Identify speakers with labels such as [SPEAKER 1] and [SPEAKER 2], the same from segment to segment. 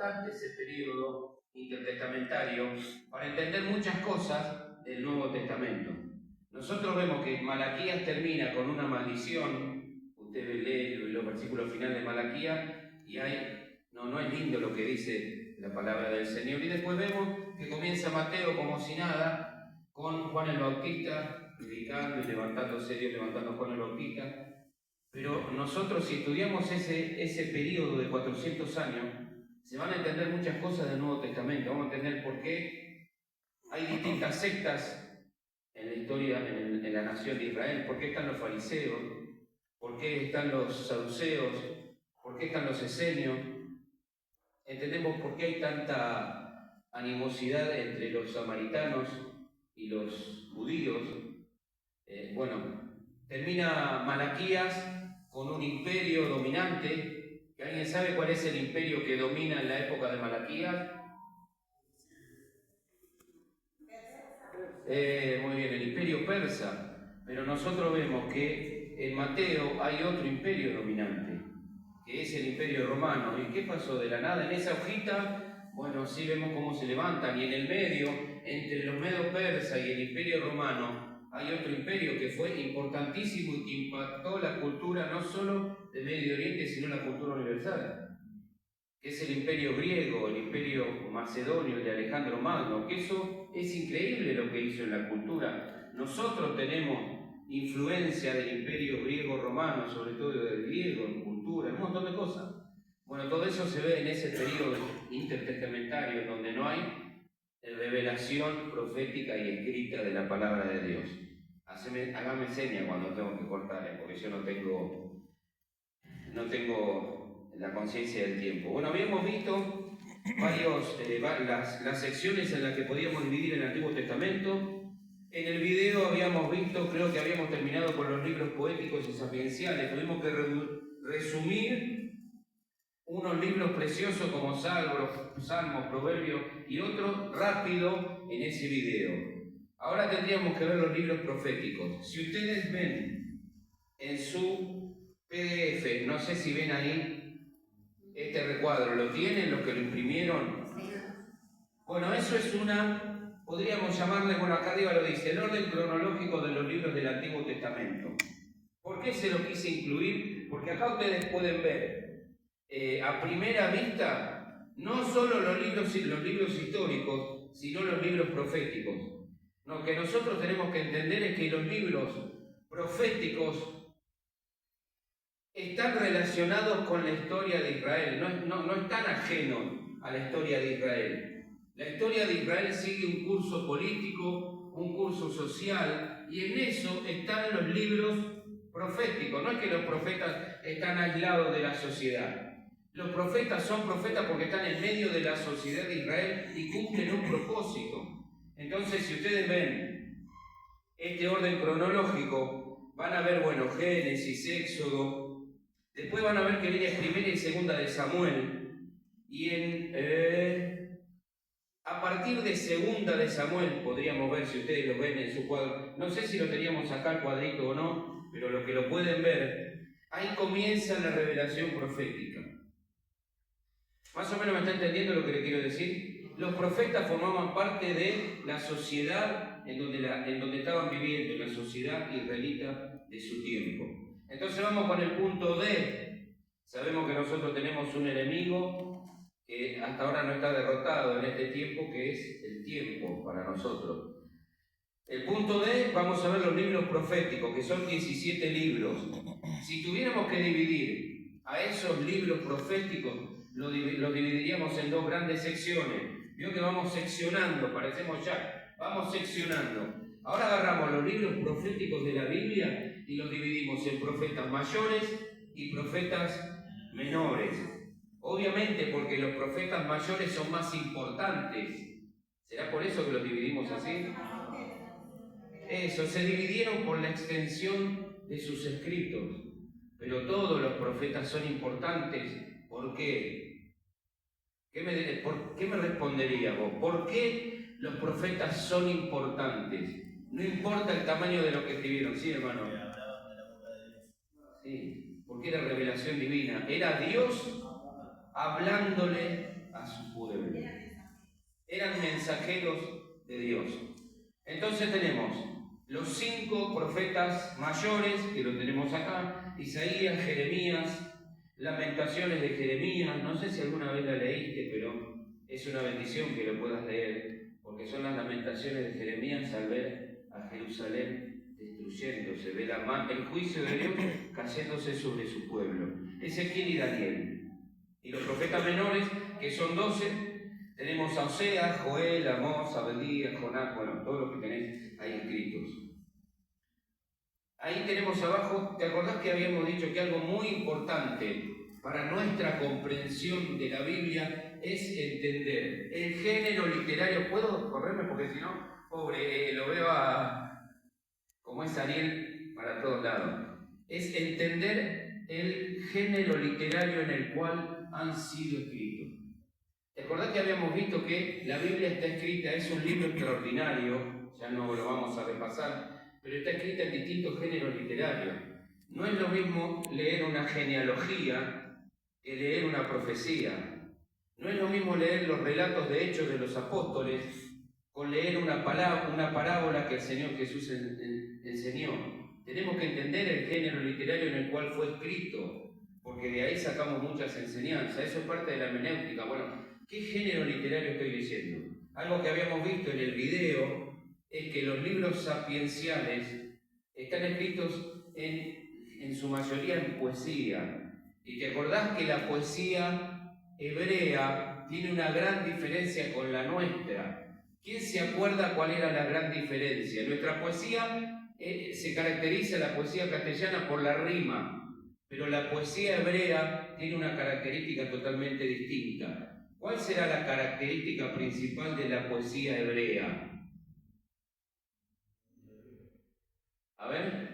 [SPEAKER 1] importante ese periodo intertestamentario para entender muchas cosas del Nuevo Testamento. Nosotros vemos que Malaquías termina con una maldición. Usted lee los versículos finales de Malaquías y no es lindo lo que dice la palabra del Señor. Y después vemos que comienza Mateo como si nada, con Juan el Bautista predicando y levantándose, Dios levantando a Juan el Bautista. Pero nosotros, si estudiamos ese periodo de 400 años, se van a entender muchas cosas del Nuevo Testamento. Vamos a entender por qué hay distintas sectas en la historia, en la nación de Israel. ¿Por qué están los fariseos? ¿Por qué están los saduceos? ¿Por qué están los esenios? Entendemos por qué hay tanta animosidad entre los samaritanos y los judíos. Termina Malaquías con un imperio dominante. ¿Alguien sabe cuál es el imperio que domina en la época de Malaquías? Muy bien, el imperio persa. Pero nosotros vemos que en Mateo hay otro imperio dominante, que es el imperio romano. ¿Y qué pasó de la nada? En esa hojita, sí vemos cómo se levantan, y en el medio, entre los medos persas y el imperio romano, hay otro imperio que fue importantísimo y que impactó la cultura no solo de Medio Oriente, sino la cultura universal, que es el imperio griego, el imperio macedonio de Alejandro Magno, que eso es increíble lo que hizo en la cultura. Nosotros tenemos influencia del imperio griego-romano, sobre todo del griego, en cultura, en un montón de cosas. Todo eso se ve en ese periodo intertestamentario, donde no hay revelación profética y escrita de la palabra de Dios. Hágame seña cuando tengo que cortar, porque yo no tengo la conciencia del tiempo. Habíamos visto las secciones en las que podíamos dividir el Antiguo Testamento. En el video habíamos visto, creo que habíamos terminado con los libros poéticos y sapienciales. Tuvimos que resumir unos libros preciosos como Salmos, Proverbios y otros rápido en ese video. Ahora tendríamos que ver los libros proféticos. Si ustedes ven en su PDF, no sé si ven ahí este recuadro, ¿lo tienen los que lo imprimieron? Eso es podríamos llamarle, acá arriba lo dice, el orden cronológico de los libros del Antiguo Testamento. ¿Por qué se lo quise incluir? Porque acá ustedes pueden ver a primera vista no solo los libros históricos, sino los libros proféticos. Lo que nosotros tenemos que entender es que los libros proféticos están relacionados con la historia de Israel, no están ajenos a la historia de Israel. La historia de Israel sigue un curso político, un curso social, y en eso están los libros proféticos. No es que los profetas están aislados de la sociedad. Los profetas son profetas porque están en medio de la sociedad de Israel y cumplen un propósito. Entonces, si ustedes ven este orden cronológico, van a ver, Génesis, Éxodo, después van a ver que viene primera y segunda de Samuel, y a partir de segunda de Samuel, podríamos ver, si ustedes lo ven en su cuadro, no sé si lo teníamos acá el cuadrito o no, pero lo que lo pueden ver, ahí comienza la revelación profética. ¿Más o menos me está entendiendo lo que le quiero decir? Los profetas formaban parte de la sociedad en donde estaban viviendo, la sociedad israelita de su tiempo. Entonces vamos con el punto D. Sabemos que nosotros tenemos un enemigo que hasta ahora no está derrotado en este tiempo, que es el tiempo para nosotros. El punto D, vamos a ver los libros proféticos, que son 17 libros. Si tuviéramos que dividir a esos libros proféticos, los dividiríamos en dos grandes secciones. Vio que vamos seccionando, parecemos ya, vamos seccionando. Ahora agarramos los libros proféticos de la Biblia y los dividimos en profetas mayores y profetas menores. Obviamente porque los profetas mayores son más importantes. ¿Será por eso que los dividimos así? Eso, se dividieron por la extensión de sus escritos. Pero todos los profetas son importantes. ¿Por qué? ¿Qué me respondería vos? ¿Por qué los profetas son importantes? No importa el tamaño de lo que escribieron, ¿sí, hermano? Sí, porque era revelación divina. Era Dios hablándole a su pueblo. Eran mensajeros de Dios. Entonces tenemos los 5 profetas mayores, que lo tenemos acá: Isaías, Jeremías, Lamentaciones de Jeremías. No sé si alguna vez la leíste, pero es una bendición que lo puedas leer, porque son las lamentaciones de Jeremías al ver a Jerusalén destruyéndose, ve el juicio de Dios cayéndose sobre su pueblo. Ezequiel y Daniel. Y los profetas menores, que son 12, tenemos a Oseas, Joel, Amós, Abdías, Jonás, bueno, todos los que tenés ahí escritos. Ahí tenemos abajo, ¿te acordás que habíamos dicho que algo muy importante para nuestra comprensión de la Biblia es entender el género literario? ¿Puedo correrme? Porque si no, pobre, lo veo como es Ariel para todos lados. Es entender el género literario en el cual han sido escritos. ¿Te acordás que habíamos visto que la Biblia está escrita, es un libro extraordinario, ya no lo vamos a repasar, pero está escrita en distintos géneros literarios? No es lo mismo leer una genealogía que leer una profecía. No es lo mismo leer los relatos de hechos de los apóstoles con leer una parábola que el Señor Jesús enseñó. Tenemos que entender el género literario en el cual fue escrito, porque de ahí sacamos muchas enseñanzas. Eso es parte de la hermenéutica. Bueno, ¿qué género literario estoy leyendo? Algo que habíamos visto en el video es que los libros sapienciales están escritos en su mayoría en poesía. Y te acordás que la poesía hebrea tiene una gran diferencia con la nuestra. ¿Quién se acuerda cuál era la gran diferencia? Nuestra poesía se caracteriza, la poesía castellana, por la rima, pero la poesía hebrea tiene una característica totalmente distinta. ¿Cuál será la característica principal de la poesía hebrea? A ver,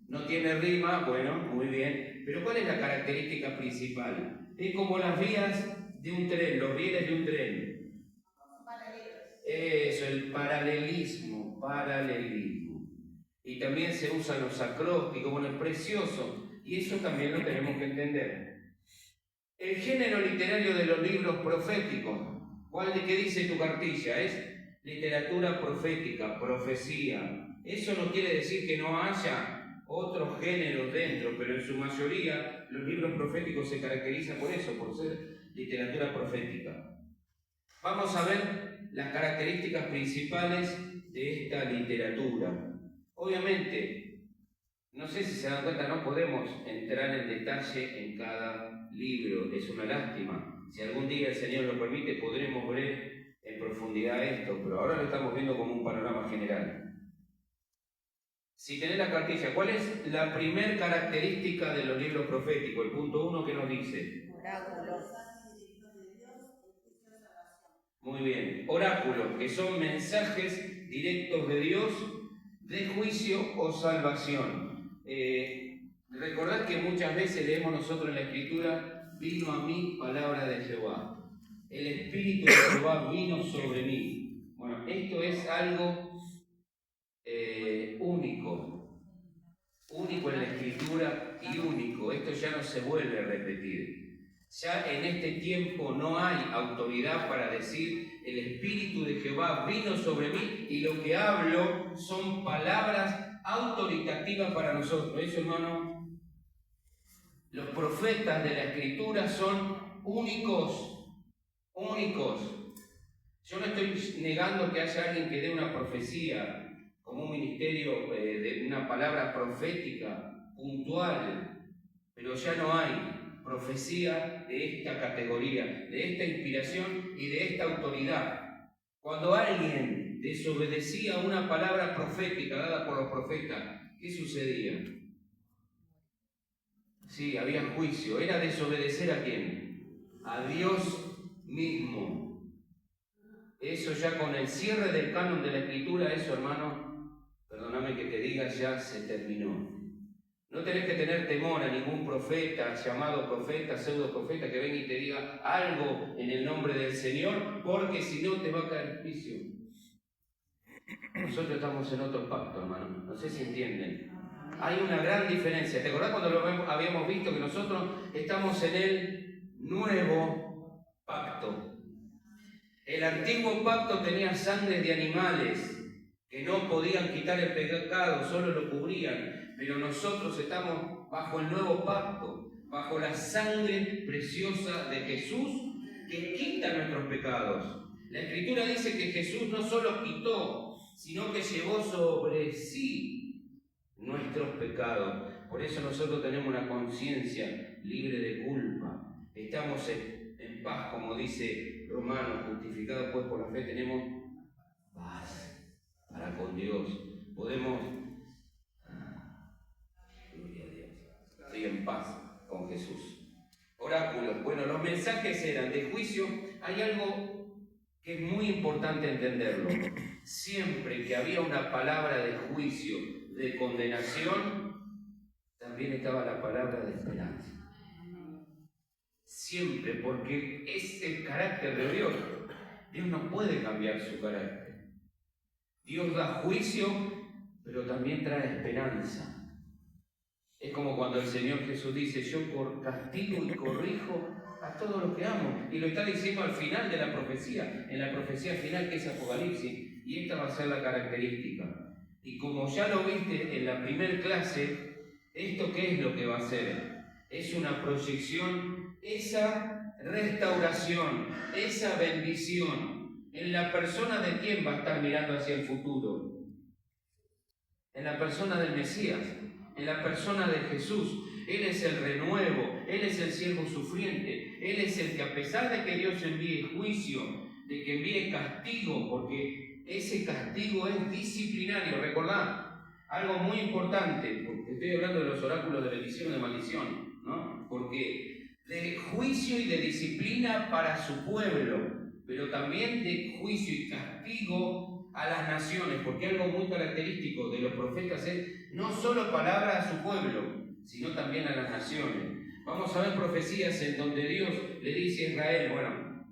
[SPEAKER 1] no tiene rima, bueno, muy bien, pero ¿cuál es la característica principal? Es como las vías de un tren, los rieles de un tren. Eso, el paralelismo. Y también se usan los acrósticos, bueno, es precioso, y eso también lo tenemos que entender. El género literario de los libros proféticos, ¿qué dice tu cartilla? Es literatura profética, profecía. Eso no quiere decir que no haya otros géneros dentro, pero en su mayoría los libros proféticos se caracterizan por eso, por ser literatura profética. Vamos a ver las características principales de esta literatura. Obviamente, no sé si se dan cuenta, no podemos entrar en detalle en cada libro, es una lástima. Si algún día el Señor lo permite, podremos ver en profundidad esto, pero ahora lo estamos viendo como un panorama general. Si tenés la cartilla, ¿cuál es la primer característica de los libros proféticos? El punto 1 que nos dice.
[SPEAKER 2] Oráculos.
[SPEAKER 1] Muy bien, oráculos, que son mensajes directos de Dios de juicio o salvación. Recordad que muchas veces leemos nosotros en la Escritura: vino a mí palabra de Jehová. El Espíritu de Jehová vino sobre mí. Bueno, esto es algo único en la Escritura y único. Esto ya no se vuelve a repetir. Ya en este tiempo no hay autoridad para decir: el Espíritu de Jehová vino sobre mí, y lo que hablo son palabras autoritativas para nosotros. Eso, hermano, los profetas de la Escritura son únicos. Yo no estoy negando que haya alguien que dé una profecía como un ministerio de una palabra profética puntual, pero ya no hay profecía de esta categoría, de esta inspiración y de esta autoridad. Cuando alguien desobedecía una palabra profética dada por los profetas, ¿qué sucedía? Sí, había juicio. ¿Era desobedecer a quién? A Dios mismo. Eso ya con el cierre del canon de la Escritura, eso, hermano, perdóname que te diga, ya se terminó. No tenés que tener temor a ningún profeta, llamado profeta, pseudo profeta, que venga y te diga algo en el nombre del Señor, porque si no te va a caer juicio. Nosotros estamos en otro pacto, hermano. No sé si entienden. Hay una gran diferencia. ¿Te acordás cuando lo habíamos visto que nosotros estamos en el nuevo pacto. El antiguo pacto tenía sangre de animales que no podían quitar el pecado, solo lo cubrían. Pero nosotros estamos bajo el nuevo pacto, bajo la sangre preciosa de Jesús que quita nuestros pecados. La Escritura dice que Jesús no solo quitó, sino que llevó sobre sí nuestros pecados. Por eso nosotros tenemos una conciencia libre de culpa. Estamos en paz, como dice Romanos, justificados pues por la fe, tenemos paz para con Dios. Podemos, gloria a Dios, estoy en paz con Jesús. Oráculos, bueno, los mensajes eran de juicio. Hay algo que es muy importante entenderlo. Siempre que había una palabra de juicio, de condenación, también estaba la palabra de esperanza. Siempre, porque es el carácter de Dios. Dios no puede cambiar su carácter. Dios da juicio, pero también trae esperanza. Es como cuando el Señor Jesús dice: yo castigo y corrijo a todos los que amo. Y lo está diciendo al final de la profecía, en la profecía final que es Apocalipsis. Y esta va a ser la característica. Y como ya lo viste en la primer clase, ¿esto qué es lo que va a hacer? Es una proyección, esa restauración, esa bendición. ¿En la persona de quién va a estar mirando hacia el futuro? En la persona del Mesías, en la persona de Jesús. Él es el renuevo, Él es el siervo sufriente, Él es el que, a pesar de que Dios envíe juicio, de que envíe castigo, porque ese castigo es disciplinario. Recordad algo muy importante, porque estoy hablando de los oráculos de bendición y de maldición, ¿no? Porque de juicio y de disciplina para su pueblo, pero también de juicio y castigo a las naciones, porque algo muy característico de los profetas es no solo palabra a su pueblo, sino también a las naciones. Vamos a ver profecías en donde Dios le dice a Israel, bueno,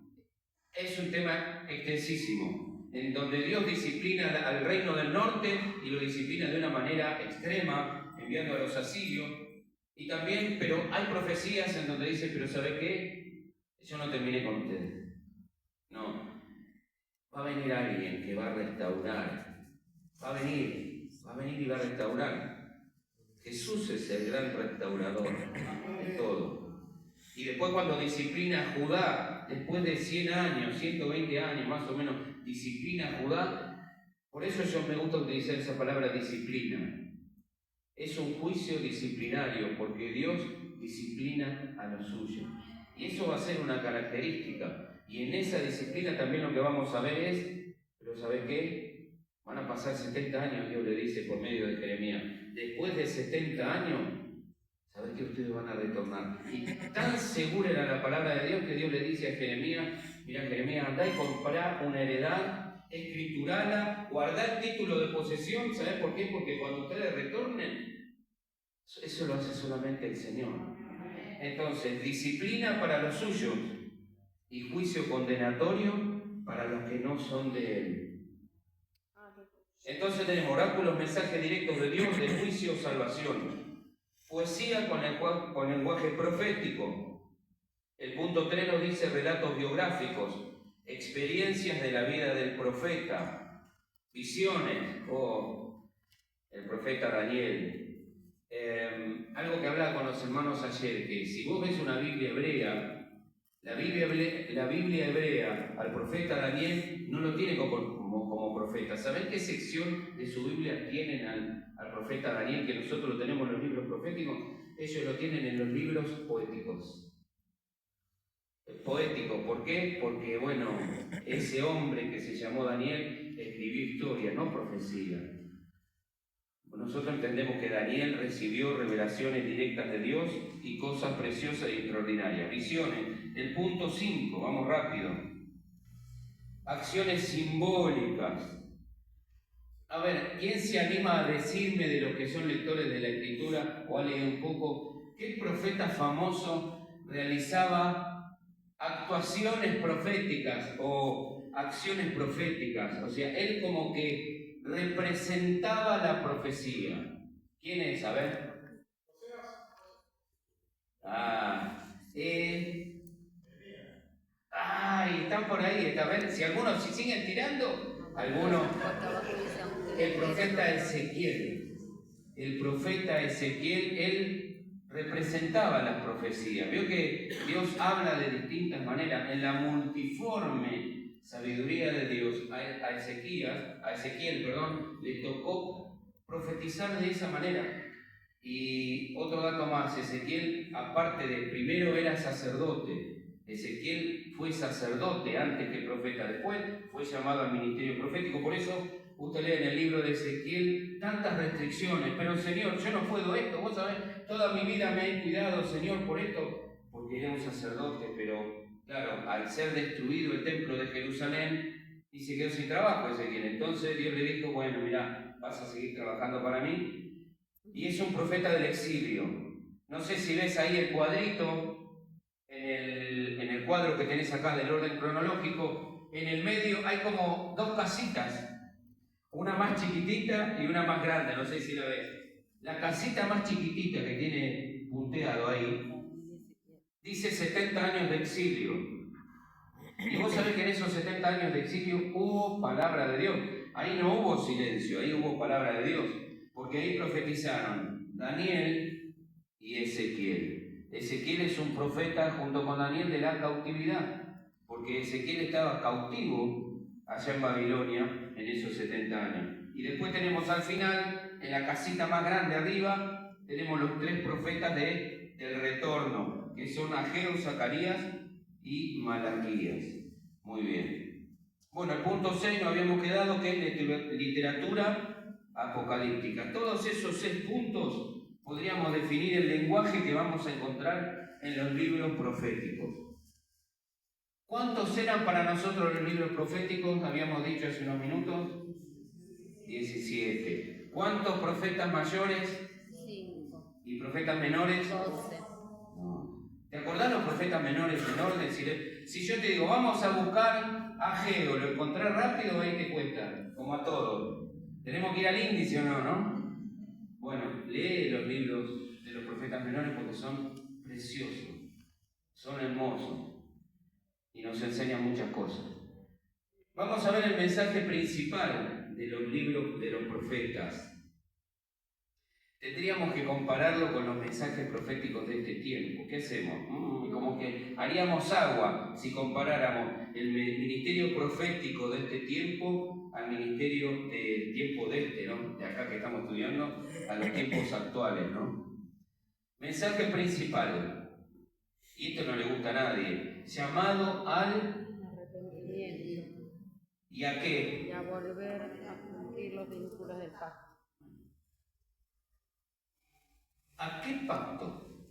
[SPEAKER 1] es un tema extensísimo, en donde Dios disciplina al reino del norte y lo disciplina de una manera extrema, enviando a los asirios. Y también, pero hay profecías en donde dice, pero ¿sabe qué? Yo no terminé con ustedes. No. Va a venir alguien que va a restaurar. Va a venir y va a restaurar. Jesús es el gran restaurador de todo. Y después, cuando disciplina a Judá, después de 100 años, 120 años más o menos, disciplina a Judá. Por eso yo me gusta utilizar esa palabra disciplina. Es un juicio disciplinario, porque Dios disciplina a los suyos. Y eso va a ser una característica. Y en esa disciplina también lo que vamos a ver es, pero ¿sabes qué? Van a pasar 70 años, Dios le dice por medio de Jeremías. Después de 70 años, ¿sabes qué? Ustedes van a retornar. Y tan segura era la palabra de Dios que Dios le dice a Jeremías, mira Jeremías, andá y comprá una heredad, escriturala, guardá el título de posesión. ¿Sabes por qué? Porque cuando ustedes retornen, eso lo hace solamente el Señor. Entonces, disciplina para los suyos y juicio condenatorio para los que no son de Él. Entonces tenemos oráculos, mensajes directos de Dios, de juicio, salvación. Poesía con lenguaje profético. El punto 3 nos dice relatos biográficos, experiencias de la vida del profeta, visiones, el profeta Daniel. Algo que hablaba con los hermanos ayer, que si vos ves una Biblia hebrea, la Biblia hebrea al profeta Daniel no lo tiene como profeta. ¿Sabés qué sección de su Biblia tienen al profeta Daniel, que nosotros lo tenemos en los libros proféticos? Ellos lo tienen en los libros poéticos. Poético, ¿por qué? Porque, bueno, ese hombre que se llamó Daniel escribió historia, no profecía. Nosotros entendemos que Daniel recibió revelaciones directas de Dios y cosas preciosas y extraordinarias. Visiones. El punto 5, vamos rápido. Acciones simbólicas. A ver, ¿quién se anima a decirme, de los que son lectores de la Escritura o a leer un poco, qué profeta famoso realizaba actuaciones proféticas o acciones proféticas? O sea, él como que representaba la profecía. ¿Quién es? A ver. ¡Ay! Están por ahí, está bien. Si algunos siguen tirando, algunos. El profeta Ezequiel. El profeta Ezequiel, él representaba las profecías. Vio que Dios habla de distintas maneras. En la multiforme sabiduría de Dios, a Ezequiel, le tocó profetizar de esa manera. Y otro dato más, Ezequiel, aparte de primero era sacerdote. Ezequiel fue sacerdote antes que profeta, después fue llamado al ministerio profético. Por eso usted lee en el libro de Ezequiel tantas restricciones. Pero Señor, yo no puedo esto, vos sabés, toda mi vida me he cuidado, Señor, por esto, porque era un sacerdote. Pero claro, al ser destruido el templo de Jerusalén, y se quedó sin trabajo Ezequiel. Entonces Dios le dijo, bueno, mira, vas a seguir trabajando para mí. Y es un profeta del exilio. No sé si ves ahí el cuadrito, en el cuadro que tenés acá del orden cronológico, en el medio hay como dos casitas, una más chiquitita y una más grande, no sé si lo ves. La casita más chiquitita que tiene punteado ahí, dice 70 años de exilio. Y vos sabés que en esos 70 años de exilio hubo palabra de Dios. Ahí no hubo silencio, ahí hubo palabra de Dios. Porque ahí profetizaron Daniel y Ezequiel. Ezequiel es un profeta junto con Daniel de la cautividad, porque Ezequiel estaba cautivo allá en Babilonia en esos 70 años. Y después tenemos al final, en la casita más grande arriba, tenemos los 3 profetas del retorno, que son Ageo, Zacarías y Malaquías. Muy bien. Bueno, el punto 6 nos habíamos quedado que es literatura apocalíptica. Todos esos 6 puntos podríamos definir el lenguaje que vamos a encontrar en los libros proféticos. ¿Cuántos eran para nosotros los libros proféticos? Habíamos dicho hace unos minutos. 17. ¿Cuántos profetas mayores?
[SPEAKER 2] 5.
[SPEAKER 1] ¿Y profetas menores?
[SPEAKER 2] 12.
[SPEAKER 1] No. ¿Te acordás los profetas menores en orden? Si yo te digo, vamos a buscar a Ageo, ¿lo encontré rápido? Ahí te cuesta, como a todos. Tenemos que ir al índice o no, ¿no? Bueno, lee los libros de los profetas menores porque son preciosos, son hermosos y nos enseñan muchas cosas. Vamos a ver el mensaje principal de los libros de los profetas. Tendríamos que compararlo con los mensajes proféticos de este tiempo. ¿Qué hacemos? Como que haríamos agua si comparáramos el ministerio profético de este tiempo al ministerio del tiempo de este, ¿no? De acá que estamos estudiando, a los tiempos actuales, ¿no? Mensaje principal. Y esto no le gusta a nadie. Llamado al
[SPEAKER 2] arrepentimiento.
[SPEAKER 1] ¿Y a qué?
[SPEAKER 2] Y a volver a cumplir los vínculos del pacto.
[SPEAKER 1] ¿A qué pacto?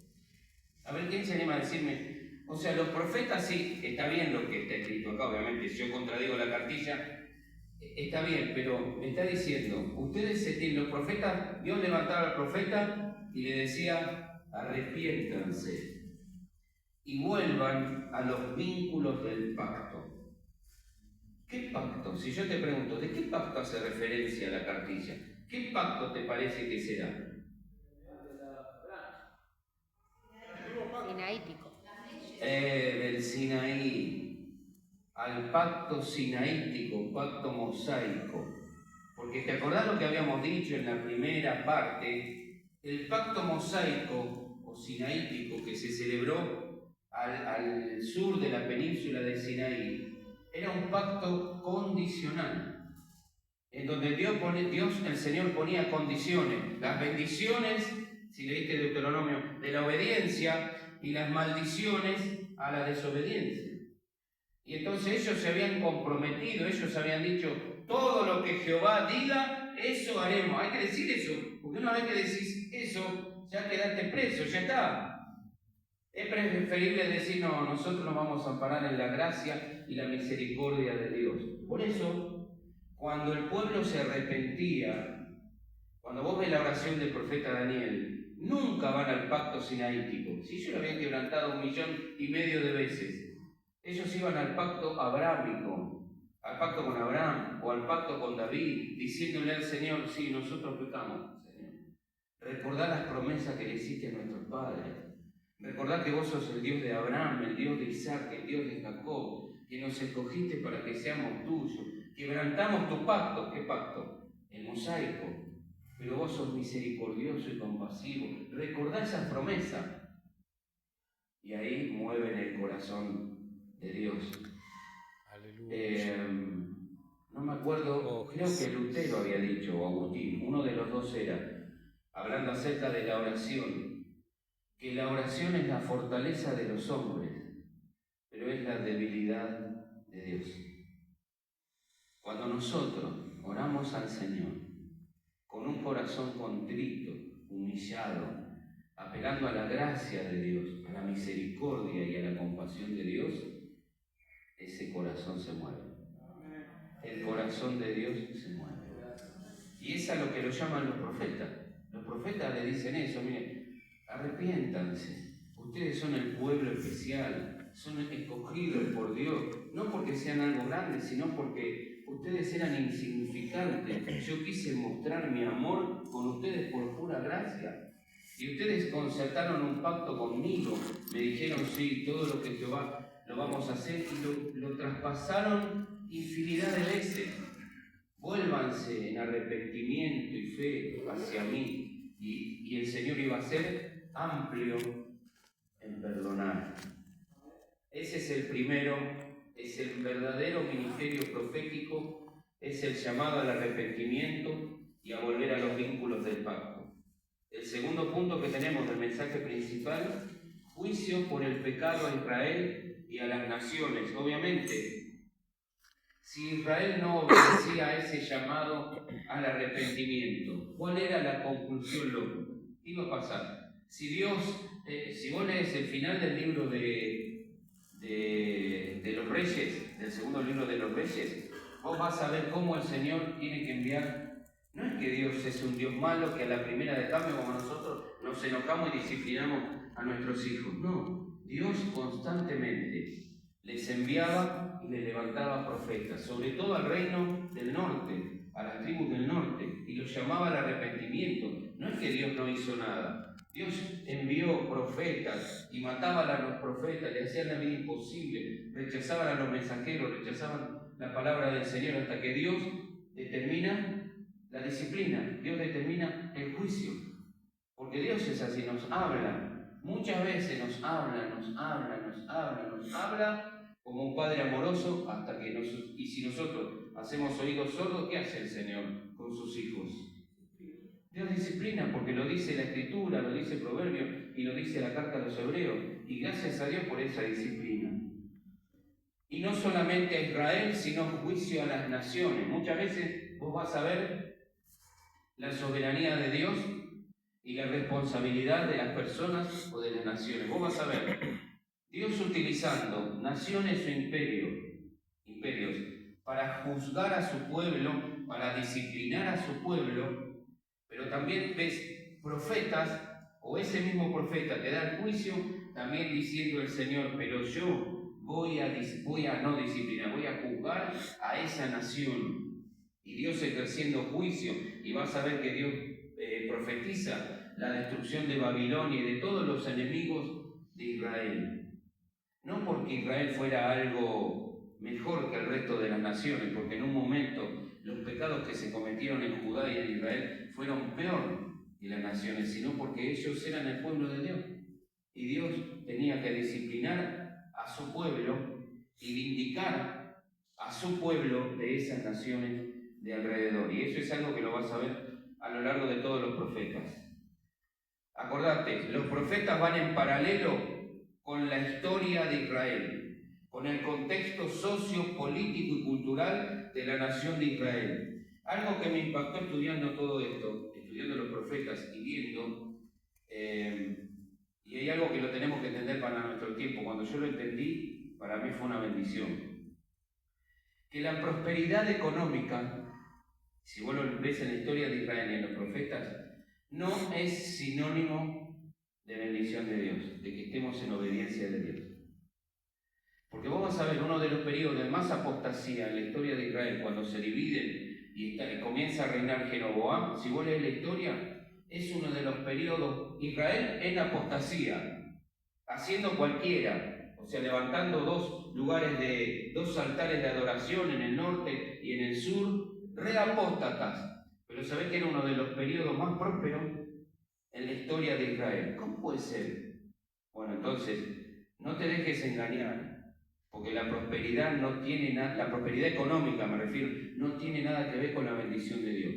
[SPEAKER 1] A ver, ¿quién se anima a decirme? O sea, los profetas sí, está bien lo que está escrito acá, obviamente, si yo contradigo la cartilla, está bien, pero me está diciendo, ustedes se tienen, los profetas, Dios levantaba al profeta y le decía, arrepiéntanse y vuelvan a los vínculos del pacto. ¿Qué pacto? Si yo te pregunto, ¿de qué pacto hace referencia la cartilla? ¿Qué pacto te parece que será?
[SPEAKER 2] Sinaítico.
[SPEAKER 1] Del Sinaí, al pacto sinaítico, pacto mosaico. Porque te acordás lo que habíamos dicho en la primera parte, el pacto mosaico o sinaítico que se celebró al sur de la península de Sinaí, era un pacto condicional, en donde Dios, el Señor ponía condiciones, las bendiciones, si leíste Deuteronomio, de la obediencia y las maldiciones a la desobediencia. Y entonces ellos se habían comprometido, ellos habían dicho, todo lo que Jehová diga, eso haremos. Hay que decir eso, porque una vez que decís eso, ya quedaste preso, ya está. Es preferible decir, no, nosotros nos vamos a amparar en la gracia y la misericordia de Dios. Por eso, cuando el pueblo se arrepentía, cuando vos ves la oración del profeta Daniel, nunca van al pacto sinaítico. Si ellos lo habían quebrantado 1,5 millones de veces, ellos iban al pacto abrámico, al pacto con Abraham o al pacto con David, diciéndole al Señor, sí, nosotros pecamos, Señor. Recordá las promesas que le hiciste a nuestros padres. Recordá que vos sos el Dios de Abraham, el Dios de Isaac, el Dios de Jacob. que nos escogiste para que seamos tuyos. Quebrantamos tu pacto. ¿Qué pacto? El mosaico. Pero vos sos misericordioso y compasivo. Recordá esa promesa. Y ahí mueven el corazón de Dios. No me acuerdo, creo que Lutero había dicho, o Agustín, uno de los dos era, hablando acerca de la oración, que la oración es la fortaleza de los hombres, pero es la debilidad de Dios. Cuando nosotros oramos al Señor con un corazón contrito, humillado, apelando a la gracia de Dios, a la misericordia y a la compasión de Dios, ese corazón se mueve. El corazón de Dios se mueve. Y es a lo que lo llaman los profetas. Los profetas le dicen eso, miren, arrepiéntanse. Ustedes son el pueblo especial, son escogidos por Dios, no porque sean algo grande, sino porque ustedes eran insignificantes. Yo quise mostrar mi amor con ustedes por pura gracia. Y ustedes concertaron un pacto conmigo, me dijeron, sí, todo lo que Jehová lo vamos a hacer, y lo traspasaron infinidad de veces. Vuélvanse en arrepentimiento y fe hacia mí, y el Señor iba a ser amplio en perdonar. Ese es el primero, es el verdadero ministerio profético, es el llamado al arrepentimiento y a volver a los vínculos del pacto. El segundo punto que tenemos del mensaje principal, juicio por el pecado a Israel y a las naciones. Obviamente, si Israel no obedecía a ese llamado al arrepentimiento, ¿cuál era la conclusión lógica? ¿Qué iba a pasar? Si vos lees el final del libro de los Reyes, del segundo libro de los Reyes, vos vas a ver cómo el Señor tiene que enviar. No es que Dios es un Dios malo que a la primera de cambio, como nosotros, nos enojamos y disciplinamos a nuestros hijos. No, Dios constantemente les enviaba y les levantaba profetas, sobre todo al reino del norte, a las tribus del norte, y los llamaba al arrepentimiento. No es que Dios no hizo nada. Dios envió profetas y mataban a los profetas, le hacían la vida imposible, rechazaban a los mensajeros, rechazaban la palabra del Señor, hasta que Dios determina la disciplina, Dios determina el juicio. Porque Dios es así, nos habla, muchas veces nos habla como un padre amoroso, hasta que y si nosotros hacemos oídos sordos, ¿qué hace el Señor con sus hijos? Dios disciplina, porque lo dice la Escritura, lo dice el Proverbio y lo dice la carta a los Hebreos, y gracias a Dios por esa disciplina. Y no solamente a Israel, sino juicio a las naciones. Muchas veces vos vas a ver la soberanía de Dios y la responsabilidad de las personas o de las naciones. Vos vas a ver Dios utilizando naciones o imperios para juzgar a su pueblo, para disciplinar a su pueblo, pero también ves profetas, o ese mismo profeta que da el juicio, también diciendo el Señor, pero yo voy a no disciplinar, voy a juzgar a esa nación. Y Dios ejerciendo juicio, y vas a ver que Dios profetiza la destrucción de Babilonia y de todos los enemigos de Israel. No porque Israel fuera algo mejor que el resto de las naciones, porque en un momento los pecados que se cometieron en Judá y en Israel fueron peor que las naciones, sino porque ellos eran el pueblo de Dios. Y Dios tenía que disciplinar a su pueblo y vindicar a su pueblo de esas naciones de alrededor. Y eso es algo que lo vas a ver a lo largo de todos los profetas. Acordate, los profetas van en paralelo con la historia de Israel, con el contexto socio-político y cultural de la nación de Israel. Algo que me impactó estudiando todo esto, estudiando los profetas y viendo, y hay algo que lo tenemos que entender para nuestro tiempo. Cuando yo lo entendí, para mí fue una bendición. Que la prosperidad económica, si vos lo ves en la historia de Israel y en los profetas, no es sinónimo de bendición de Dios, de que estemos en obediencia de Dios. Porque vos vas a ver uno de los periodos de más apostasía en la historia de Israel, cuando se dividen y comienza a reinar Jeroboam. Si vos lees la historia, es uno de los periodos, Israel en apostasía, haciendo cualquiera. O sea, levantando dos altares de adoración en el norte y en el sur, reapóstatas. Pero ¿sabés que era uno de los periodos más prósperos en la historia de Israel? ¿Cómo puede ser? Bueno, entonces, no te dejes engañar, porque la prosperidad no tiene nada, la prosperidad económica me refiero, no tiene nada que ver con la bendición de Dios.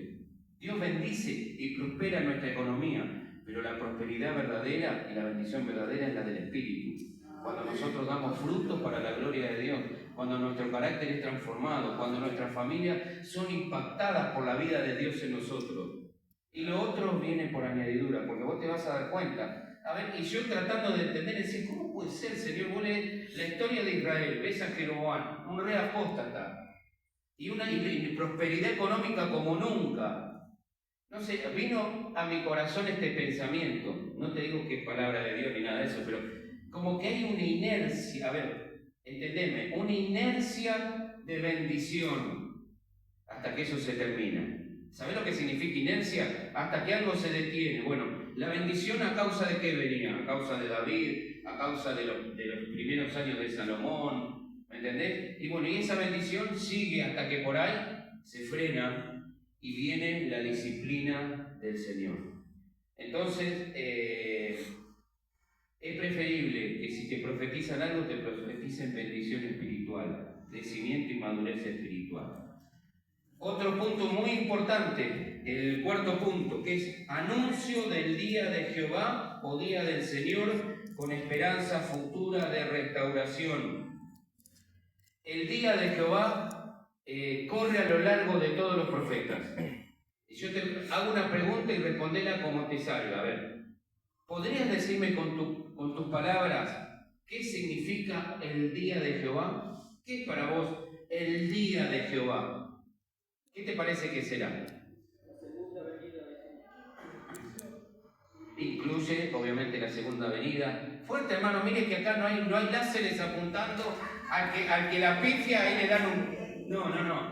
[SPEAKER 1] Dios bendice y prospera nuestra economía, pero la prosperidad verdadera y la bendición verdadera es la del Espíritu. Cuando nosotros damos frutos para la gloria de Dios, cuando nuestro carácter es transformado, cuando nuestras familias son impactadas por la vida de Dios en nosotros. Y lo otro viene por añadidura, porque vos te vas a dar cuenta. A ver, y yo tratando de entender, decir, ¿cómo puede ser, Señor? Vos lees la historia de Israel, ves a Jeroboam, un rey apóstata, y una prosperidad económica como nunca. No sé, vino a mi corazón este pensamiento, no te digo que es palabra de Dios ni nada de eso, pero como que hay una inercia, a ver, entendeme, una inercia de bendición hasta que eso se termina. ¿Sabés lo que significa inercia? Hasta que algo se detiene. Bueno, la bendición a causa de qué venía, a causa de David, a causa de los primeros años de Salomón, ¿me entendés? Y bueno, y esa bendición sigue hasta que por ahí se frena y viene la disciplina del Señor. Entonces, es preferible que si te profetizan algo, te profeticen bendición espiritual, crecimiento y madurez espiritual. Otro punto muy importante, el cuarto punto, que es anuncio del día de Jehová o día del Señor con esperanza futura de restauración. El día de Jehová corre a lo largo de todos los profetas. Yo te hago una pregunta y respondela como te salga. A ver, ¿podrías decirme con tus palabras qué significa el día de Jehová? ¿Qué es para vos el día de Jehová? ¿Qué te parece que será?
[SPEAKER 3] La segunda venida de Jesús.
[SPEAKER 1] Incluye, obviamente, la segunda venida. Fuerte, hermano, mire que acá no hay láseres apuntando al que la pifia, ahí le dan un... No.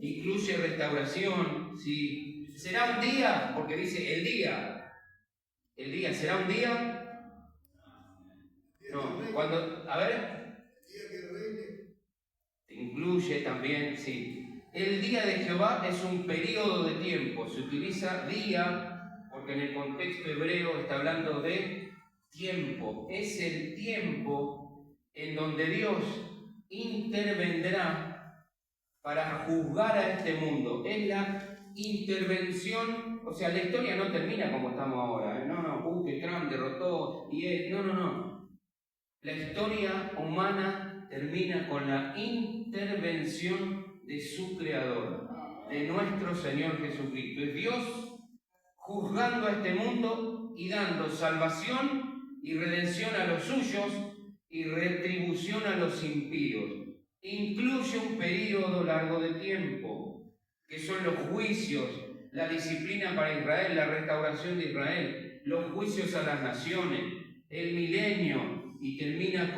[SPEAKER 1] Incluye restauración, sí. ¿Será un día? Porque dice el día. ¿El día será un día? No, cuando... A ver... Incluye también, sí. El día de Jehová es un periodo de tiempo. Se utiliza día porque en el contexto hebreo está hablando de tiempo. Es el tiempo en donde Dios intervendrá para juzgar a este mundo. Es la intervención, o sea, la historia no termina como estamos ahora. No, que Trump derrotó y él. No. La historia humana termina con la intervención de su Creador, de nuestro Señor Jesucristo. Es Dios juzgando a este mundo y dando salvación y redención a los suyos y retribución a los impíos. Incluye un periodo largo de tiempo, que son los juicios, la disciplina para Israel, la restauración de Israel, los juicios a las naciones, el milenio, y termina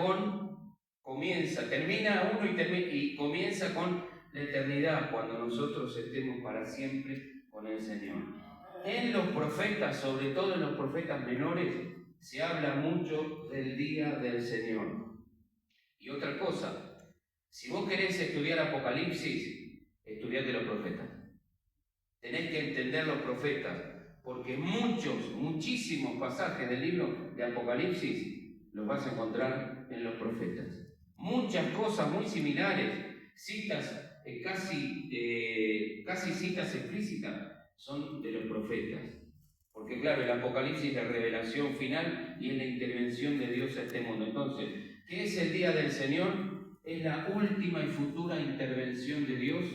[SPEAKER 1] y comienza con la eternidad, cuando nosotros estemos para siempre con el Señor. En los profetas, sobre todo en los profetas menores, se habla mucho del día del Señor. Y otra cosa, si vos querés estudiar Apocalipsis, estudiate los profetas. Tenés que entender los profetas, porque muchísimos pasajes del libro de Apocalipsis los vas a encontrar en los profetas. Muchas cosas muy similares, citas casi citas explícitas, son de los profetas. Porque claro, el Apocalipsis es la revelación final y es la intervención de Dios a este mundo. Entonces, ¿qué es el día del Señor? Es la última y futura intervención de Dios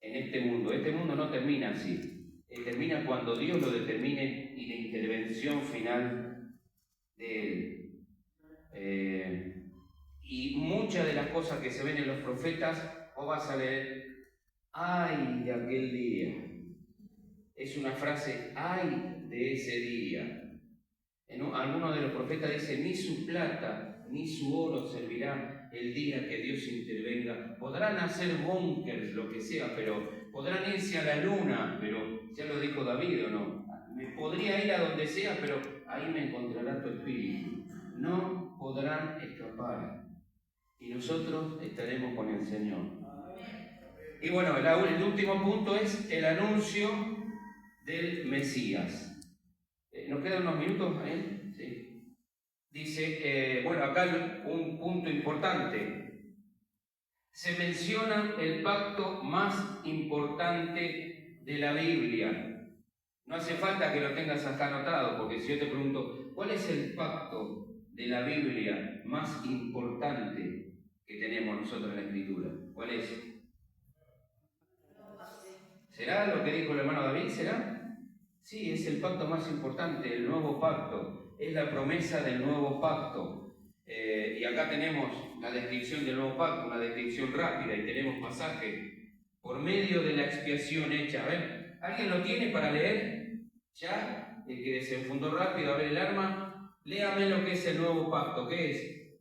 [SPEAKER 1] en este mundo. Este mundo no termina así. Termina cuando Dios lo determine y la intervención final de Él. Y muchas de las cosas que se ven en los profetas, vos vas a leer, ¡ay de aquel día! Es una frase, ¡ay de ese día! Algunos de los profetas dicen, ni su plata ni su oro servirá el día que Dios intervenga. Podrán hacer búnkers, lo que sea, pero podrán irse a la luna, pero ya lo dijo David, ¿o no? Me podría ir a donde sea, pero ahí me encontrará tu espíritu. No podrán escapar. Y nosotros estaremos con el Señor. Y bueno, el último punto es el anuncio del Mesías. ¿Nos quedan unos minutos ahí? Sí. Dice, bueno, acá un punto importante. Se menciona el pacto más importante de la Biblia. No hace falta que lo tengas acá anotado, porque si yo te pregunto, ¿cuál es el pacto de la Biblia más importante que tenemos nosotros en la Escritura? ¿Cuál es? ¿Será lo que dijo el hermano David? ¿Será? Sí, es el pacto más importante, el nuevo pacto. Es la promesa del nuevo pacto. Y acá tenemos la descripción del nuevo pacto, una descripción rápida, y tenemos pasaje por medio de la expiación hecha. A ver, ¿alguien lo tiene para leer? ¿Ya? El que desenfundó rápido, a ver el arma. Léame lo que es el nuevo pacto. ¿Qué es?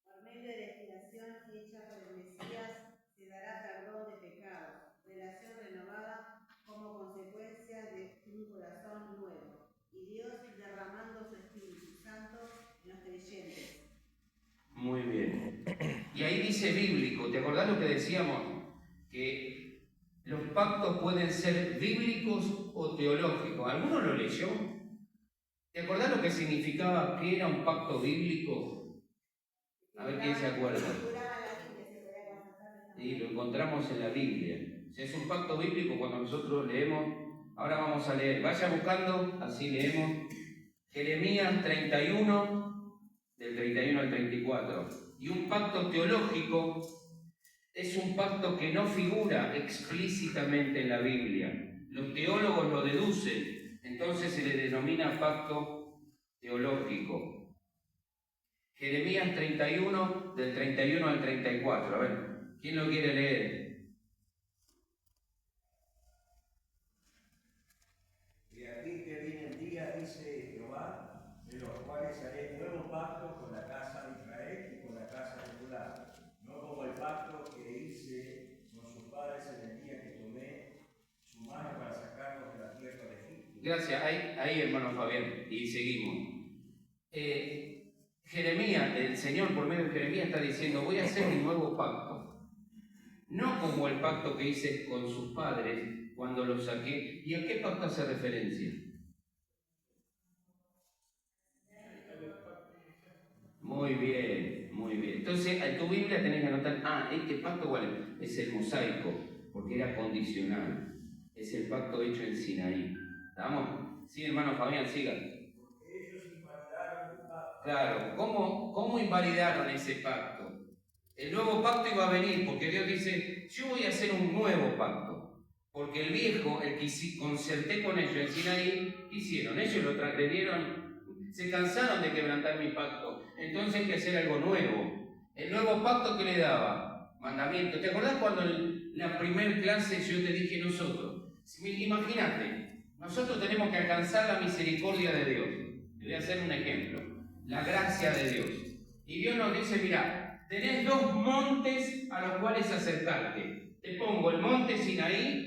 [SPEAKER 4] Por medio de la expiación hecha por el Mesías, se dará perdón de pecados, relación renovada como consecuencia de un corazón nuevo, y Dios derramando su Espíritu Santo en los creyentes.
[SPEAKER 1] Muy bien. Y ahí dice bíblico. ¿Te acordás lo que decíamos? Que los pactos pueden ser bíblicos o teológicos. ¿Alguno lo leyó? ¿Te acordás lo que significaba que era un pacto bíblico? A ver quién se acuerda. Sí, lo encontramos en la Biblia. O sea, es un pacto bíblico cuando nosotros leemos. Ahora vamos a leer. Vaya buscando, así leemos. Jeremías 31, del 31 al 34. Y un pacto teológico es un pacto que no figura explícitamente en la Biblia. Los teólogos lo deducen, entonces se le denomina pacto teológico. Jeremías 31, del 31 al 34. A ver, ¿quién lo quiere leer?
[SPEAKER 5] Y aquí que vienen días, dice Jehová, de los cuales haré nuevo pacto con la casa de Israel y con la casa de Judá, no como el pacto que hice con sus padres en el día que tomé su mano para sacarlos de la tierra de Egipto.
[SPEAKER 1] Gracias, ahí hermano Fabián, y seguimos. Jeremías, el Señor por medio de Jeremías está diciendo, voy a hacer un nuevo pacto, no como el pacto que hice con sus padres cuando los saqué. ¿Y a qué pacto hace referencia? Muy bien, muy bien. Entonces, en tu Biblia tenés que anotar, este pacto, bueno, es el mosaico, porque era condicional. Es el pacto hecho en Sinaí. ¿Estamos? Sí, hermano Fabián, siga.
[SPEAKER 5] Porque ellos invalidaron el pacto.
[SPEAKER 1] Claro, ¿cómo invalidaron ese pacto? El nuevo pacto iba a venir, porque Dios dice, yo voy a hacer un nuevo pacto. Porque el viejo, el que concerté con ellos en Sinaí, ¿qué hicieron? Ellos lo transgredieron, se cansaron de quebrantar mi pacto. Entonces hay que hacer algo nuevo. El nuevo pacto que le daba, mandamiento. ¿Te acordás cuando en la primer clase yo te dije nosotros? Imagínate, nosotros tenemos que alcanzar la misericordia de Dios. Te voy a hacer un ejemplo. La gracia de Dios. Y Dios nos dice, mira, tenés dos montes a los cuales acercarte. Te pongo el monte Sinaí.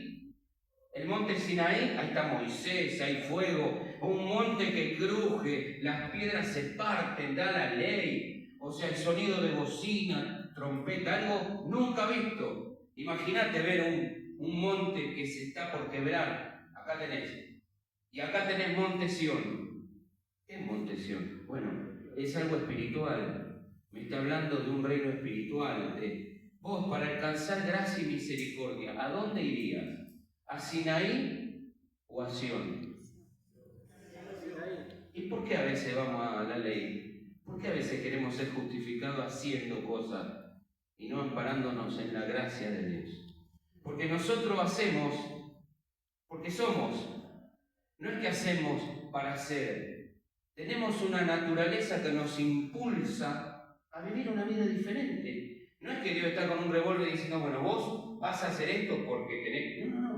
[SPEAKER 1] El monte Sinaí, ahí está Moisés, hay fuego, un monte que cruje, las piedras se parten, da la ley, o sea, el sonido de bocina, trompeta, algo nunca visto. Imagínate ver un monte que se está por quebrar, acá tenés, y acá tenés monte Sión. ¿Qué es monte Sión? Bueno, es algo espiritual, me está hablando de un reino espiritual. Vos, para alcanzar gracia y misericordia, ¿a dónde irías? ¿A Sinaí o a Sión? ¿Y por qué a veces vamos a la ley? ¿Por qué a veces queremos ser justificados haciendo cosas y no amparándonos en la gracia de Dios? Porque nosotros hacemos, porque somos, no es que hacemos para hacer. Tenemos una naturaleza que nos impulsa a vivir una vida diferente. No es que Dios está con un revólver diciendo, bueno, vos vas a hacer esto porque tenés... No.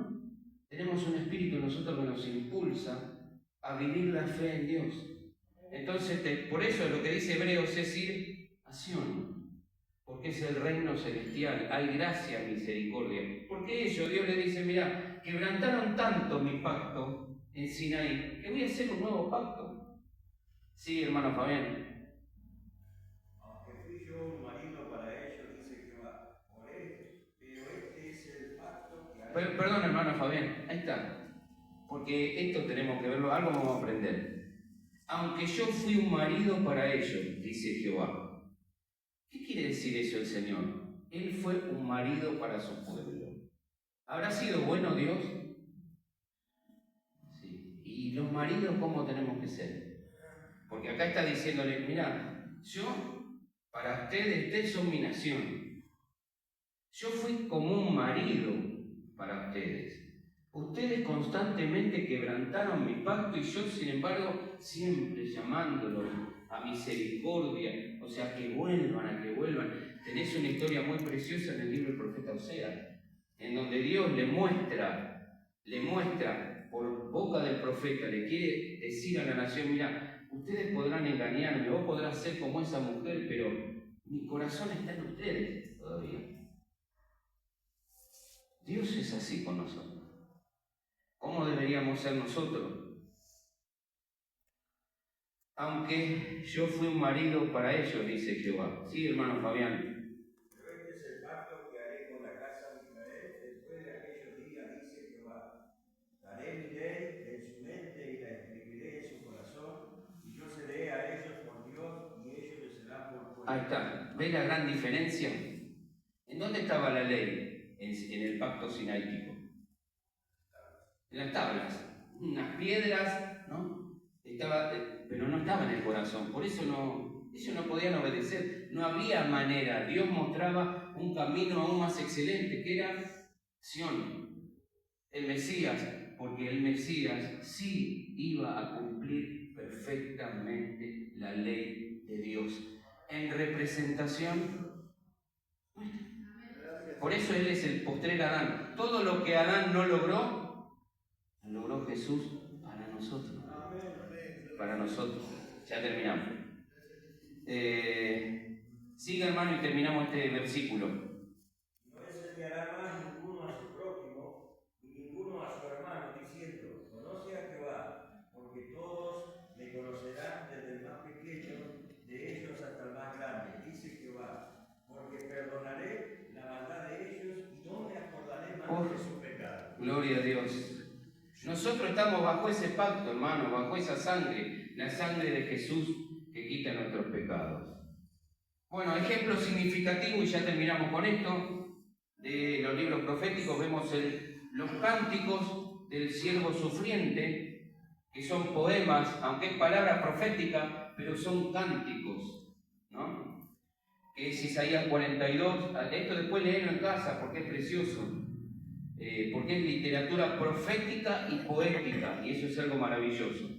[SPEAKER 1] Tenemos un espíritu en nosotros que nos impulsa a vivir la fe en Dios. Entonces, por eso lo que dice Hebreos es ir a Sión, porque es el reino celestial, hay gracia, misericordia. Porque ellos, Dios le dice, mira, quebrantaron tanto mi pacto en Sinaí, que voy a hacer un nuevo pacto. Sí, hermano Fabián. Perdón, hermano Fabián, ahí está. Porque esto tenemos que verlo, algo vamos a aprender. Aunque yo fui un marido para ellos, dice Jehová. ¿Qué quiere decir eso el Señor? Él fue un marido para su pueblo. ¿Habrá sido bueno Dios? Sí. ¿Y los maridos cómo tenemos que ser? Porque acá está diciéndole, mira, yo, para ustedes son mi nación. Yo fui como un marido para ustedes. Ustedes constantemente quebrantaron mi pacto y yo, sin embargo, siempre llamándolos a misericordia, o sea, que vuelvan. Tenés una historia muy preciosa en el libro del profeta Oseas, en donde Dios le muestra, por boca del profeta, le quiere decir a la nación, mira, ustedes podrán engañarme, vos podrás ser como esa mujer, pero mi corazón está en ustedes todavía. Dios es así con nosotros. ¿Cómo deberíamos ser nosotros? Aunque yo fui un marido para ellos, dice Jehová. Sí, hermano Fabián.
[SPEAKER 5] Pero este es el pacto que haré con la casa de Israel después de aquellos días, dice Jehová. Daré mi ley en su mente y la escribiré en su corazón, y yo seré a ellos por Dios, y ellos me serán por pueblo.
[SPEAKER 1] Ahí está. ¿Ves la gran diferencia? ¿En dónde estaba la ley? En el pacto sinaítico. En las tablas. Unas piedras, ¿no? Pero no estaba en el corazón. Por eso ellos no podían obedecer. No había manera. Dios mostraba un camino aún más excelente, que era Sión, el Mesías, porque el Mesías sí iba a cumplir perfectamente la ley de Dios en representación nuestra. Por eso Él es el postrer Adán. Todo lo que Adán no logró, lo logró Jesús para nosotros. Para nosotros. Ya terminamos. Siga, hermano, y terminamos este versículo.
[SPEAKER 5] No enseñará más ninguno a su prójimo y ninguno a su hermano, diciendo, conoce a Jehová, porque todos me conocerán desde el más pequeño de ellos hasta el más grande, dice Jehová, porque perdonaré la maldad de ellos y no me acordaré más de su pecado.
[SPEAKER 1] Gloria a Dios. Nosotros estamos bajo ese pacto, hermano, bajo esa sangre, la sangre de Jesús que quita nuestros pecados. Bueno, ejemplo significativo, y ya terminamos con esto, de los libros proféticos, vemos los cánticos del siervo sufriente, que son poemas, aunque es palabra profética, pero son cánticos, ¿no? Que es Isaías 42, esto después léelo en casa porque es precioso. Porque es literatura profética y poética, y eso es algo maravilloso.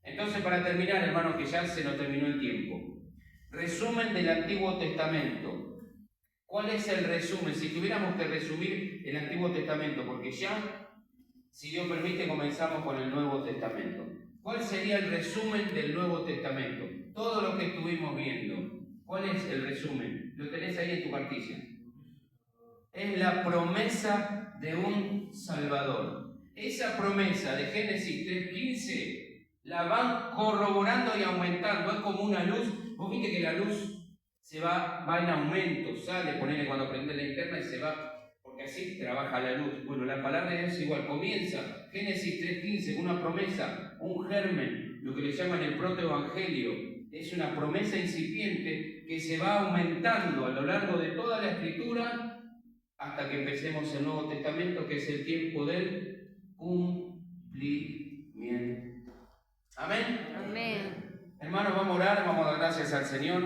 [SPEAKER 1] Entonces, para terminar, hermanos, que ya se nos terminó el tiempo. Resumen del Antiguo Testamento. ¿Cuál es el resumen? Si tuviéramos que resumir el Antiguo Testamento, porque ya, si Dios permite, comenzamos con el Nuevo Testamento. ¿Cuál sería el resumen del Nuevo Testamento? Todo lo que estuvimos viendo. ¿Cuál es el resumen? Lo tenés ahí en tu cartilla. Es la promesa de un Salvador. Esa promesa de Génesis 3:15 la van corroborando y aumentando. Es como una luz. Vos viste que la luz va en aumento, sale, ponele cuando prende la linterna y se va, porque así trabaja la luz. Bueno, la palabra de Dios es igual. Comienza Génesis 3:15, una promesa, un germen, lo que le llaman el protoevangelio. Es una promesa incipiente que se va aumentando a lo largo de toda la Escritura hasta que empecemos el Nuevo Testamento, que es el tiempo del cumplimiento. Amén.
[SPEAKER 2] Amén.
[SPEAKER 1] Hermanos, vamos a orar, vamos a dar gracias al Señor.